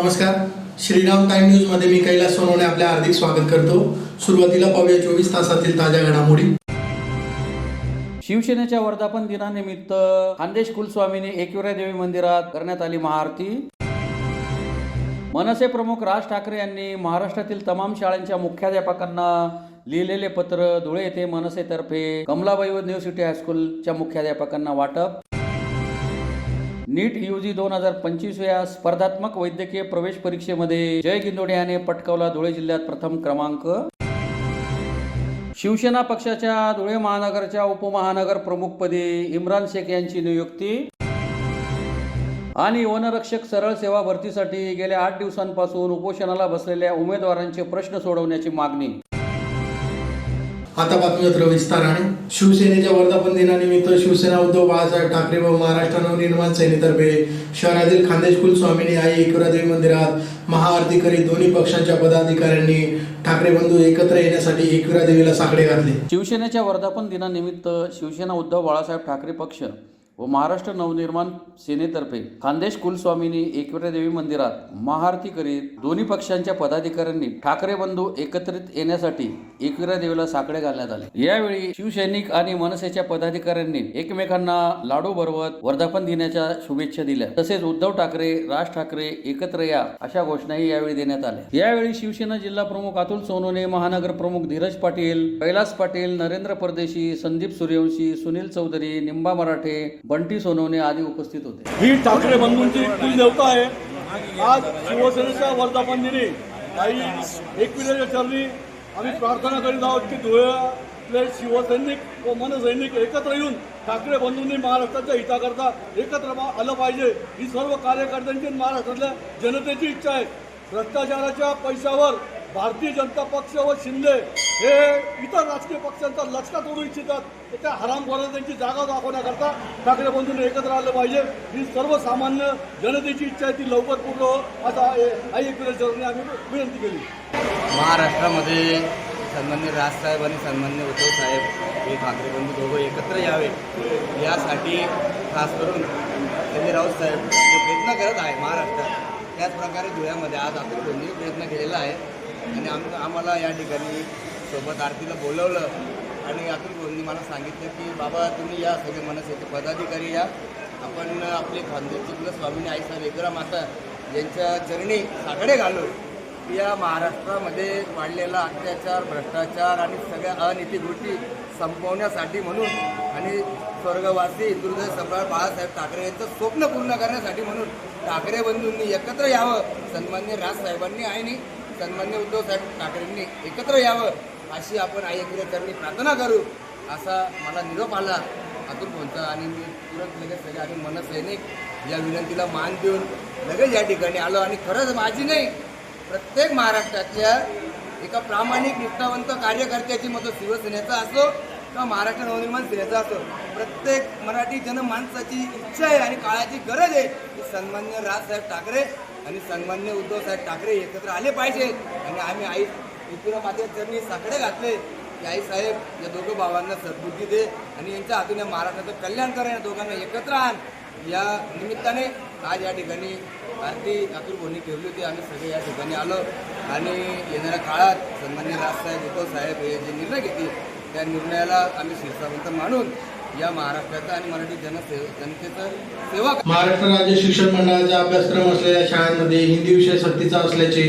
नमस्कार, Shriram time news मध्ये मी कैलास सोनवणे आपले हार्दिक स्वागत करतो। सुरुवातीला पाहूया 24 तासातील ताज्या घडामोडी। शिवसेनेच्या वर्धापन दिनानिमित्त खान्देश कुलस्वामिनी एकविरा देवी मंदिरात करण्यात आली महाआरती। मनसे प्रमुख राज ठाकरे यांनी महाराष्ट्रातील तमाम शाळांच्या मुख्याध्यापकांना लिहिलेले पत्र धुळे येथे मनसेतर्फे कमलाबाई युनिव्हर्सिटी हायस्कूलच्या मुख्याध्यापकांना वाटप। नीट यूजी 2025 या स्पर्धात्मक वैद्यकीय प्रवेश परीक्षेमध्ये जय गिंदोडे याने पटकावला धुळे जिल्ह्यात प्रथम क्रमांक। शिवसेना पक्षाच्या धुळे महानगरच्या उपमहानगर प्रमुखपदी इम्रान शेख यांची नियुक्ती। आणि वनरक्षक सरळ सेवा भरतीसाठी गेल्या 8 दिवसांपासून उपोषणाला बसलेल्या उमेदवारांचे प्रश्न सोडवण्याची मागणी। आता बातमीपत्र विस्ताराने। शिवसेनेच्या वर्धापन दिनानिमित्त शिवसेना उद्धव बाळासाहेब ठाकरे व महाराष्ट्र नवनिर्माण सेनेतर्फे शहरातील खान्देश कुलस्वामिनी आई एकविरा देवी मंदिरात महाआरती करीत दोन्ही पक्षांच्या पदाधिकाऱ्यांनी ठाकरे बंधू एकत्र येण्यासाठी एकविरा देवीला साकडे घातले। शिवसेनेच्या वर्धापन दिनानिमित्त शिवसेना उद्धव बाळासाहेब ठाकरे पक्ष व महाराष्ट्र नवनिर्माण सेनेतर्फे खान्देश कुलस्वामिनी एकविरा देवी मंदिरात महाआरती करीत दोन्ही पक्षांच्या पदाधिकाऱ्यांनी ठाकरे बंधू एकत्रित येण्यासाठी एकविरा देवीला साकडे घालण्यात आले। यावेळी शिवसैनिक आणि मनसेच्या पदाधिकाऱ्यांनी एकमेकांना लाडू भरवत वर्धापन दिनाच्या शुभेच्छा दिल्या। तसेच उद्धव ठाकरे, राज ठाकरे एकत्र या अशा घोषणाही यावेळी देण्यात आल्या। यावेळी शिवसेना जिल्हा प्रमुख अतुल सोनवणे, महानगर प्रमुख धीरज पाटील, कैलास पाटील, नरेंद्र परदेशी, संदीप सूर्यवंशी, सुनील चौधरी, निंबा मराठे, बंटी सोनवणे आदी उपस्थित होते। ही ठाकरे बंधूंची कुलदेवता आहे। आज शिवसेनेच्या वर्धापन दिनी काही एकविरेच्या चरणी आम्ही प्रार्थना करीत आहोत की धुळ्यातले शिवसैनिक व मनसैनिक एकत्र येऊन ठाकरे बंधूंनी महाराष्ट्राच्या हिताकरता एकत्र आलं पाहिजे। ही सर्व कार्यकर्त्यांची महाराष्ट्रातल्या जनतेची इच्छा आहे। भ्रष्टाचाराच्या पैशावर भारतीय जनता पक्ष व शिंदे हे इतर राजकीय पक्षांचा लचका तोडू इच्छितात। त्या हरामखोरांना त्यांची जागा दाखवण्याकरता ठाकरे बंधूंनी एकत्र आलं पाहिजे। ही सर्वसामान्य जनतेची इच्छा आहे, ती लवकर पूर्ण हो आता आई एकविरेच्या आम्ही विनंती केली। महाराष्ट्रामध्ये सन्माननीय राजसाहेब आणि सन्माननीय उद्धव साहेब हे ठाकरे बंधू दोघं एकत्र यावे यासाठी खास करून संजय राऊत साहेब जे प्रयत्न करत आहे महाराष्ट्रात, त्याचप्रकारे धुळ्यामध्ये आज अतुल भोंनी प्रयत्न केलेला आहे। आणि आम्हाला या ठिकाणी सोबत आरतीला बोलवलं आणि अतुल भोंनी मला सांगितलं की बाबा तुम्ही या सगळे मनसेचे पदाधिकारी या, आपण आपले खानदेशची कुलस्वामिनी आईसाहेब एकविरा माता यांच्या चरणी साकडे घालू। या महाराष्ट्रामध्ये वाढलेला अत्याचार, भ्रष्टाचार आणि सगळ्या अनिती गोष्टी संपवण्यासाठी म्हणून आणि स्वर्गवासी हिंदुहृदय सम्राट बाळासाहेब ठाकरे यांचं स्वप्न पूर्ण करण्यासाठी म्हणून ठाकरे बंधूंनी एकत्र यावं। सन्माननीय राजसाहेबांनी आणि सन्माननीय उद्धव साहेब ठाकरेंनी एकत्र यावं अशी आपण आई एकविरेचरणी प्रार्थना करू असा मला निरोप आला अतुल भोंचा। आणि मी तुरंत लगेच सगळे आम्ही मनसैनिक या विनंतीला मान देऊन लगेच या ठिकाणी आलो। आणि खरंच माझी नाही, प्रत्येक महाराष्ट्रातल्या एका प्रामाणिक निष्ठावंत कार्यकर्त्याची मत शिवसेनेचा असो किंवा महाराष्ट्र नवनिर्माण सेनेचा असो, प्रत्येक मराठी जनमानसाची इच्छा आहे आणि काळाची गरज आहे की सन्मान्य राजसाहेब ठाकरे आणि सन्मान्य उद्धव साहेब ठाकरे एकत्र आले पाहिजे। आणि आम्ही आई एकविरा मातेच्या चरणी साकडे घातले की आई साहेब या दोघं भावांना सद्बुद्धी दे आणि यांच्या हातून या महाराष्ट्राचं कल्याण करा, या दोघांना एकत्र आण। या निमित्ताने आज या ठिकाणी आरती अतुल भोंनी ठेवली होती। आम्ही सगळे या ठिकाणी आलो आणि येणाऱ्या काळात सन्मान्य राजसाहेब, उद्धव साहेब हे जे निर्णय घेतील त्या निर्णयाला आम्ही शिरसावंत मानून या महाराष्ट्राचं आणि मराठी जनतेचं सेवा। महाराष्ट्र राज्य शिक्षण मंडळाचा अभ्यासक्रम असलेल्या शाळांमध्ये हिंदी विषय सक्तीचा असल्याचे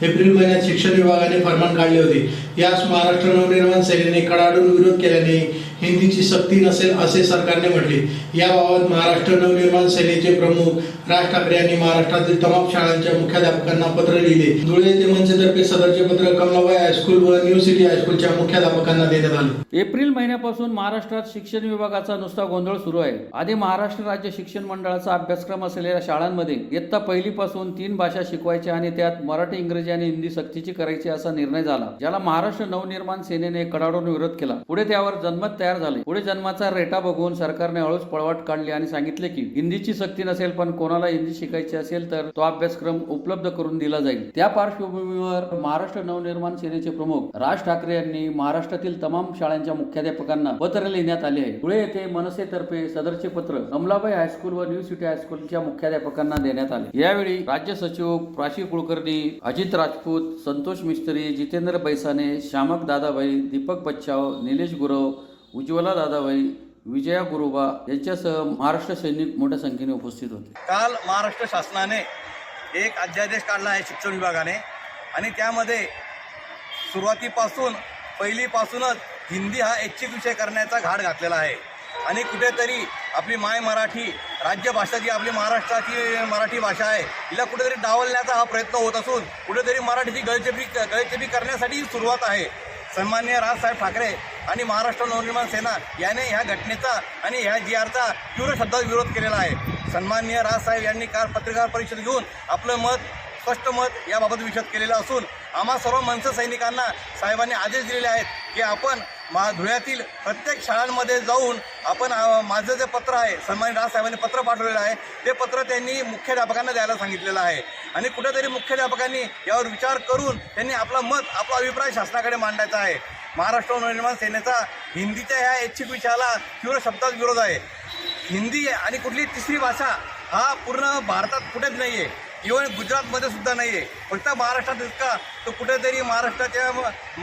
एप्रिल महिन्यात शिक्षण विभागाने फरमान काढले होते। यास महाराष्ट्र नवनिर्माण सेनेने कडाडून विरोध केल्याने हिंदीची सक्ती नसेल असे सरकारने म्हटले। याबाबत महाराष्ट्र नवनिर्माण सेनेचे प्रमुख राज ठाकरे यांनी महाराष्ट्रातील तमाम शाळांच्या मुख्याध्यापकांना पत्र लिहिले। धुळे येथे मनसेतर्फे सदरचे पत्र कमलाबाई हायस्कूल व युनिव्हर्सिटी हायस्कूलच्या मुख्याध्यापकांना देण्यात आले। एप्रिल महिन्यापासून महाराष्ट्रात शिक्षण विभागाचा नुसता गोंधळ सुरू आहे। आधी महाराष्ट्र राज्य शिक्षण मंडळाचा अभ्यासक्रम असलेल्या शाळांमध्ये इयत्ता 1ली पासून 3 भाषा शिकवायच्या आणि त्यात मराठी, इंग्रजी आणि हिंदी सक्तीची करायची असा निर्णय झाला, ज्याला महाराष्ट्र नवनिर्माण सेनेने कडाडून विरोध केला। पुढे त्यावर जनमत तयार तयार झाले. पुढे जन्माचा रेटा बघून सरकारने हळूच पळवाट काढली आणि सांगितले की हिंदीची सक्ती नसेल, पण कोणाला हिंदी शिकायची असेल तर तो अभ्यासक्रम उपलब्ध करून दिला जाईल. त्या पार्श्वभूमीवर महाराष्ट्र नवनिर्माण सेनेचे प्रमुख राज ठाकरे यांनी महाराष्ट्रातील तमाम शाळांच्या मुख्याध्यापकांना पत्र लिहिण्यात आले आहे. धुळे येथे मनसेतर्फे सदरचे पत्र कमलाबाई हायस्कूल व न्यू सिटी हायस्कूलच्या मुख्याध्यापकांना देण्यात आले. यावेळी राज्य सचिव प्राची कुलकर्णी, अजित राजपूत, संतोष मिस्त्री, जितेंद्र बैसाने, श्यामक दादाभाई, दीपक बच्चाव, निलेश गुरव, उज्ज्वला दादाभाई, विजया गुरुबा यांच्यासह महाराष्ट्र सैनिक मोठ्या संख्येने उपस्थित होते. काल महाराष्ट्र शासनाने एक अध्यादेश काढला आहे शिक्षण विभागाने, आणि त्यामध्ये सुरुवातीपासून पहिलीपासूनच हिंदी हा ऐच्छिक विषय करण्याचा घाट घातलेला आहे. आणि कुठेतरी आपली माय मराठी राज्यभाषा जी आपली महाराष्ट्राची मराठी भाषा आहे, हिला कुठेतरी डावलण्याचा हा प्रयत्न होत असून कुठेतरी मराठीची गळचेपी करण्यासाठी ही सुरुवात आहे. सन्माननीय राजसाहेब ठाकरे आणि महाराष्ट्र नवनिर्माण सेना याने ह्या घटनेचा आणि ह्या GRचा तीव्र शब्दात विरोध केलेला आहे. सन्माननीय राजसाहेब यांनी काल पत्रकार परिषद घेऊन आपलं स्पष्ट मत याबाबत विशद केलेलं असून आम्हा सर्व मनसे सैनिकांना साहेबांनी आदेश दिलेले आहेत की आपण धुळ्यातील प्रत्येक शाळांमध्ये जाऊन आपण माझं जे पत्र आहे, सन्माननीय राजसाहेबांनी पत्र पाठवलेलं आहे, ते पत्र त्यांनी मुख्याध्यापकांना द्यायला सांगितलेलं आहे. आणि कुठेतरी मुख्याध्यापकांनी यावर विचार करून त्यांनी आपला अभिप्राय शासनाकडे मांडायचा आहे. महाराष्ट्र नवनिर्माण सेनेचा हिंदीच्या ह्या ऐच्छिक विषयाला तीव्र शब्दात विरोध आहे. हिंदी आणि कुठली तिसरी भाषा हा पूर्ण भारतात कुठेच नाही आहे, इव्हन गुजरातमध्ये सुद्धा नाही आहे. फक्त महाराष्ट्रात इतका तो कुठेतरी महाराष्ट्राच्या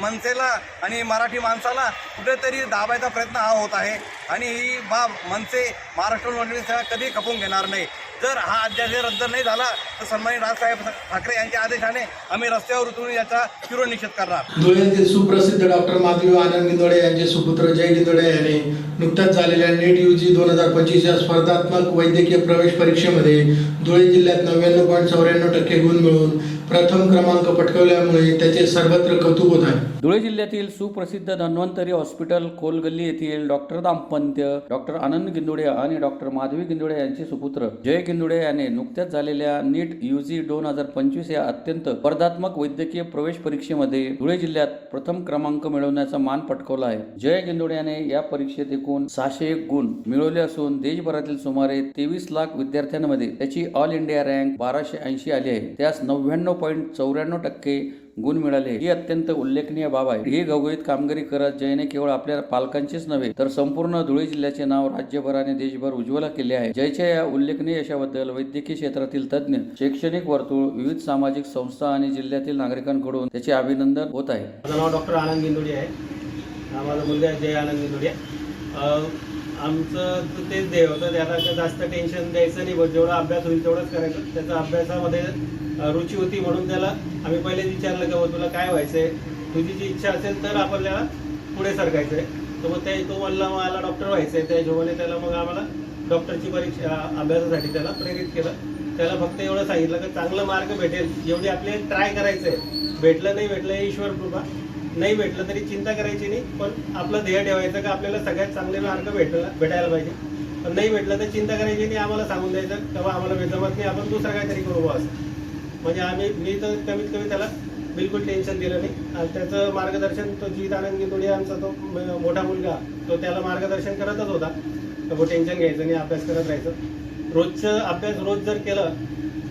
मनसेला आणि मराठी माणसाला कुठेतरी दाबायचा प्रयत्न हा होत आहे. आणि ही बाब मनसे महाराष्ट्र नवनिर्माण सेना कधी खपवून घेणार नाही. जर हा अध्यादेश रद्द नाही झाला तर सन्माननीय राजसाहेब ठाकरे यांच्या आदेशाने आम्ही रस्त्यावर उतरून याचा तीव्र निषेध करणार. धुळ्यातील सुप्रसिद्ध डॉक्टर माधवी आनंद गिंदोडे यांचे सुपुत्र जय गिंदोडे यांनी नुकत्याच झालेल्या नेट UG 2025 या स्पर्धात्मक वैद्यकीय प्रवेश परीक्षेमध्ये धुळे जिल्ह्यात 99.94% गुण मिळवून प्रथम क्रमांक पटकावल्यामुळे त्याचे सर्वत्र कौतुक होत आहे. धुळे जिल्ह्यातील सुप्रसिद्ध धन्वंतरी हॉस्पिटल खोलगल्ली येथील डॉक्टर दाम्पत्य डॉक्टर आनंद गिंदोडे आणि डॉक्टर माधवी गिंदोडे यांचे सुपुत्र जय गिंदोडे याने नुकत्याच झालेल्या नीट UG 2025 या अत्यंत स्पर्धात्मक वैद्यकीय प्रवेश परीक्षेमध्ये धुळे जिल्ह्यात प्रथम क्रमांक मिळवण्याचा मान पटकावला आहे. जय गिंदोडे याने या परीक्षेत एकूण 601 गुण मिळवले असून देशभरातील सुमारे 23 लाख विद्यार्थ्यांमध्ये त्याची ऑल इंडिया रँक 1280 आली आहे. त्यास 99.94% गुण मिळाले. ही अत्यंत उल्लेखनीय बाब आहे. ही घवघवीत कामगिरी करत जयने केवळ आपल्या पालकांचेच नव्हे तर संपूर्ण धुळे जिल्ह्याचे नाव राज्यभर आणि देशभर उज्ज्वल केले आहे. जयच्या या उल्लेखनीय यशाबद्दल वैद्यकीय क्षेत्रातील तज्ज्ञ, शैक्षणिक वर्तुळ, विविध सामाजिक संस्था आणि जिल्ह्यातील नागरिकांकडून त्याचे अभिनंदन होत आहे. माझं नाव डॉक्टर आनंद गिंदोडे आहे. माझा मुलगा जय आनंद गिंदोडे. आमचं तेच ध्येय होतं, त्याला जास्त टेन्शन द्यायचं नाही, जेवढा अभ्यास होईल तेवढंच करायचं. त्याचा अभ्यासामध्ये रुची होती म्हणून त्याला आम्ही पहिलेच विचारलं की तुला काय व्हायचं आहे, तुझी जी इच्छा असेल तर आपल्याला पुढे सरकायचं आहे. तर मग तो म्हणला मला डॉक्टर व्हायचं आहे. त्या हिशोबाने त्याला मग आम्हाला डॉक्टरची परीक्षा अभ्यासासाठी त्याला प्रेरित केलं. त्याला फक्त एवढं सांगितलं की चांगलं मार्क भेटेल एवढी आपले ट्राय करायचं आहे. भेटलं नाही भेटलं हे ईश्वर कृपा, नाही भेटलं तरी चिंता करायची नाही, पण आपलं ध्येय ठेवायचं की आपल्याला सगळ्यात चांगले मार्क भेटायला पाहिजे. पण नाही भेटलं तर चिंता करायची नाही, आम्हाला सांगून द्यायचं तेव्हा आम्हाला जमत नाही, आपण दुसरं काहीतरी करू असं. म्हणजे मी तर कमीत कमी त्याला बिलकुल टेन्शन दिलं नाही. आणि त्याचं मार्गदर्शन तो जीत आनंद गिंदोडे आमचा तो मोठा मुलगा तो त्याला मार्गदर्शन करतच होता. तर टेन्शन घ्यायचं नाही, अभ्यास करत राहायचं. रोजचं अभ्यास रोज जर केलं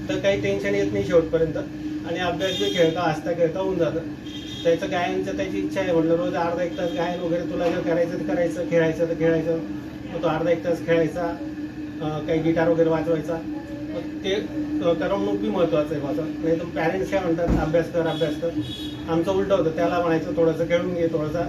तर काही टेन्शन येत नाही शेवटपर्यंत. आणि अभ्यास बी हसता खेळता होऊन जातं. त्याचं गायनचं त्याची इच्छा आहे, म्हटलं रोज अर्धा एक तास गायन वगैरे तुला जर करायचं तर करायचं, खेळायचं तर खेळायचं. मग तो अर्धा एक तास खेळायचा, काही गिटार वगैरे वाजवायचा. मग ते करमणूक बी महत्त्वाचं आहे माझं. नाही तर पॅरेंट्स काय म्हणतात अभ्यास कर. आमचं उलटं होतं, त्याला म्हणायचं थोडंसं खेळून घे, थोडासा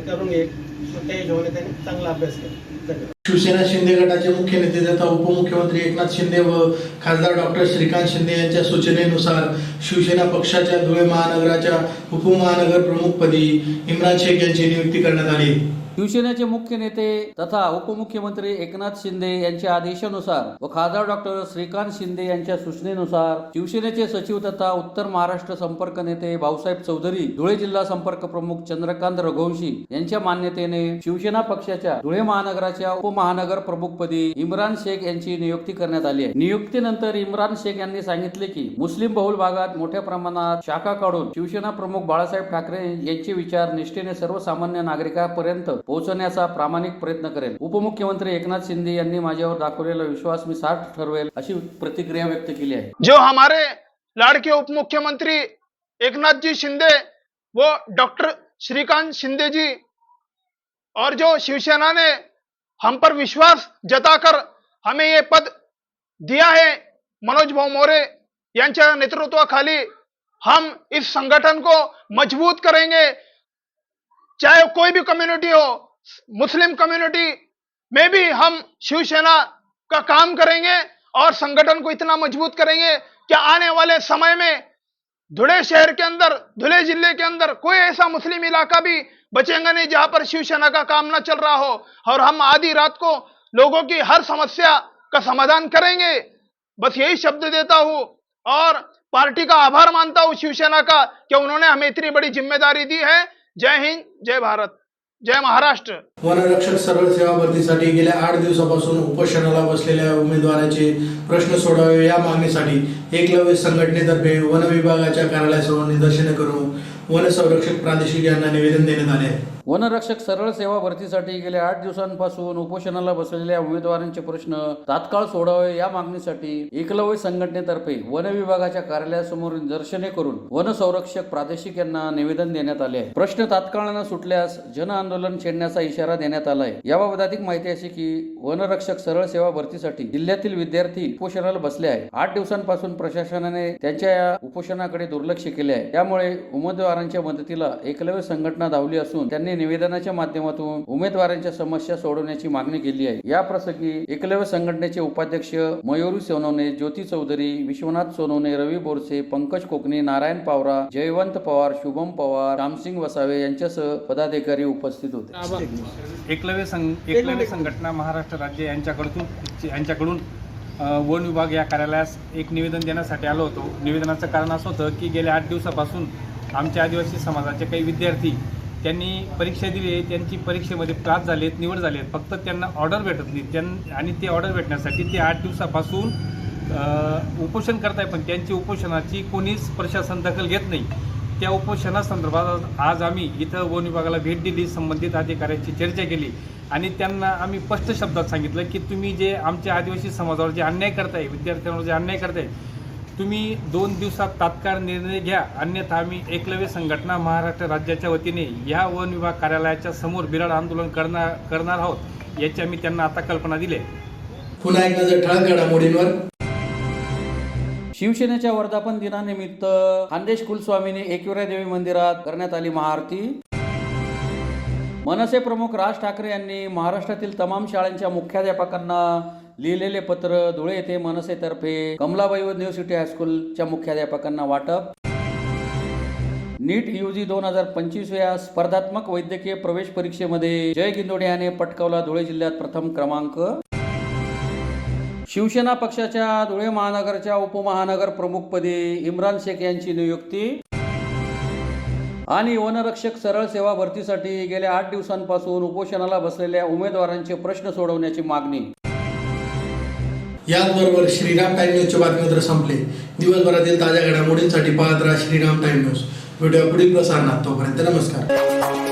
करून घे. मग त्या हिशोबाने त्यांनी चांगला अभ्यास केला. शिवसेना शिंदे गटाचे मुख्य नेते तथा उपमुख्यमंत्री एकनाथ शिंदे व खासदार डॉक्टर श्रीकांत शिंदे यांच्या सूचनेनुसार शिवसेना पक्षाच्या धुळे महानगराच्या उपमहानगर प्रमुखपदी इम्रान शेख यांची नियुक्ती करण्यात आली. शिवसेनेचे मुख्य नेते तथा उपमुख्यमंत्री एकनाथ शिंदे यांच्या आदेशानुसार व खासदार डॉक्टर श्रीकांत शिंदे यांच्या सूचनेनुसार शिवसेनेचे सचिव तथा उत्तर महाराष्ट्र संपर्क नेते भाऊसाहेब चौधरी, धुळे जिल्हा संपर्क प्रमुख चंद्रकांत रघुवंशी यांच्या मान्यतेने शिवसेना पक्षाच्या धुळे महानगराच्या उपमहानगर प्रमुखपदी इम्रान शेख यांची नियुक्ती करण्यात आली आहे. नियुक्तीनंतर इम्रान शेख यांनी सांगितले की मुस्लिम बहुल भागात मोठ्या प्रमाणात शाखा काढून शिवसेना प्रमुख बाळासाहेब ठाकरे यांचे विचार निष्ठेने सर्वसामान्य नागरिकांपर्यंत पोहोचवण्याचा प्रामाणिक प्रयत्न करेल. उपमुख्यमंत्री एकनाथ शिंदे यांनी माझ्यावर दाखवलेला विश्वास मी सार्थ ठरवेल अशी प्रतिक्रिया व्यक्त केली आहे. जो हमारे लाड़के उप मुख्यमंत्री एकनाथ जी शिंदे वो डॉक्टर श्रीकांत शिंदे जी और जो शिवसेना ने हम पर विश्वास जताकर हमें ये पद दिया है, मनोज भाऊ मोरे यांच्या नेतृत्वाखाली हम इस संगठन को मजबूत करेंगे. चाहे कोई भी कम्युनिटी हो, मुस्लिम कम्युनिटी में भी हम शिवसेना का काम करेंगे और संगठन को इतना मजबूत करेंगे कि आने वाले समय में धुले शहर के अंदर, धुले जिले के अंदर कोई ऐसा मुस्लिम इलाका भी बचेगा नहीं जहां पर शिवसेना का काम न चल रहा हो. और हम आधी रात को लोगों की हर समस्या का समाधान करेंगे. बस यही शब्द देता हूं और पार्टी का आभार मानता हूं शिवसेना का कि उन्होंने हमें इतनी बड़ी जिम्मेदारी दी है. जय हिंद, जय भारत, जय महाराष्ट्र. वनरक्षक सरळ सेवा भरतीसाठी गेल्या 8 दिवसापासून उपोषणाला बसलेल्या उमेदवारांचे प्रश्न सोडावे या मागणीसाठी एकलव्य संघटनेतर्फे वन विभागाच्या कार्यालयासमोर निदर्शने करून वन संरक्षक प्रादेशिक यांना निवेदन देण्यात आले आहे. वनरक्षक सरळ सेवा भरतीसाठी गेल्या 8 दिवसांपासून उपोषणाला बसलेल्या उमेदवारांचे प्रश्न तात्काळ सोडावे या मागणीसाठी एकलव्य संघटनेतर्फे वन विभागाच्या कार्यालयासमोर निदर्शने करून वन संरक्षक प्रादेशिक यांना निवेदन देण्यात आले आहे. प्रश्न तात्काळ न सुटल्यास जन आंदोलन छेडण्याचा इशारा देण्यात आला आहे. याबाबत अधिक माहिती अशी की वनरक्षक सरळ सेवा भरतीसाठी जिल्ह्यातील विद्यार्थी उपोषणाला बसले आहेत. 8 दिवसांपासून प्रशासनाने त्यांच्या या उपोषणाकडे दुर्लक्ष केले आहे. त्यामुळे उमेदवारांच्या मदतीला एकलव्य संघटना धावली असून त्यांनी निवेदनाच्या माध्यमातून उमेदवारांच्या समस्या सोडवण्याची मागणी केली आहे. या प्रसंगी एकलव्य संघटनेचे उपाध्यक्ष मयुरी सोनवणे, ज्योती चौधरी, विश्वनाथ सोनवणे, रवी बोरसे, पंकज कोकणे, नारायण पावरा, जयवंत पवार, शुभम पवार, रामसिंग वसावे यांच्यासह पदाधिकारी उपस्थित होते. एकलव्य संघटना महाराष्ट्र राज्य यांच्याकडून वन विभाग या कार्यालयास एक निवेदन देण्यासाठी आलो होतो. निवेदनाचं कारण असं होतं की गेल्या 8 दिवसापासून आमच्या आदिवासी समाजाचे काही विद्यार्थी त्यांनी परीक्षा दिली आहे, त्यांची परीक्षेमध्ये पास झालेत, निवड झाली आहेत, फक्त त्यांना ऑर्डर भेटत नाही. आणि ते ऑर्डर भेटण्यासाठी ते 8 दिवसापासून उपोषण करत आहे, पण त्यांची उपोषणाची कोणीच प्रशासन दखल घेत नाही. त्या उपोषणासंदर्भात आज आम्ही इथं वन विभागाला भेट दिली, संबंधित अधिकाऱ्यांची चर्चा केली आणि त्यांना आम्ही स्पष्ट शब्दात सांगितलं की तुम्ही जे आमच्या आदिवासी समाजावर जे अन्याय करताय, विद्यार्थ्यांवर जे अन्याय करताय, तुम्ही 2 दिवसात तात्काळ निर्णय घ्या, अन्यथा आम्ही एकलव्य संघटना महाराष्ट्र राज्याच्या वतीने या वन विभाग कार्यालयाच्या समोर बिराड आंदोलन करणार आहोत, याची आम्ही त्यांना आता कल्पना दिली आहे. पुन्हा एक नजर ठळक घडामोडींवर. शिवसेनेच्या वर्धापन दिनानिमित्त खान्देश कुलस्वामिनी एकविरा देवी मंदिरात करण्यात आली महाआरती. मनसे प्रमुख राज ठाकरे यांनी महाराष्ट्रातील तमाम शाळांच्या मुख्याध्यापकांना लिहिलेले पत्र धुळे येथे मनसेतर्फे कमलाबाई युनिव्हर्सिटी हायस्कूलच्या मुख्याध्यापकांना वाटप. नीट UG 2025 या स्पर्धात्मक वैद्यकीय प्रवेश परीक्षेमध्ये जय गिंदोडे याने पटकावला धुळे जिल्ह्यात प्रथम क्रमांक. शिवसेना पक्षाच्या धुळे महानगरच्या उपमहानगर प्रमुखपदी इम्रान शेख यांची नियुक्ती. आणि वनरक्षक सरळ सेवा भरतीसाठी गेल्या 8 दिवसांपासून उपोषणाला बसलेल्या उमेदवारांचे प्रश्न सोडवण्याची मागणी. याचबरोबर श्रीराम टाइम न्यूजचे बातमीपत्र संपले. दिवसभरातील ताज्या घडामोडींसाठी पाहत राहा श्रीराम टाइम न्यूज. व्हिडिओ पुढील प्रसारणात. तोपर्यंत नमस्कार.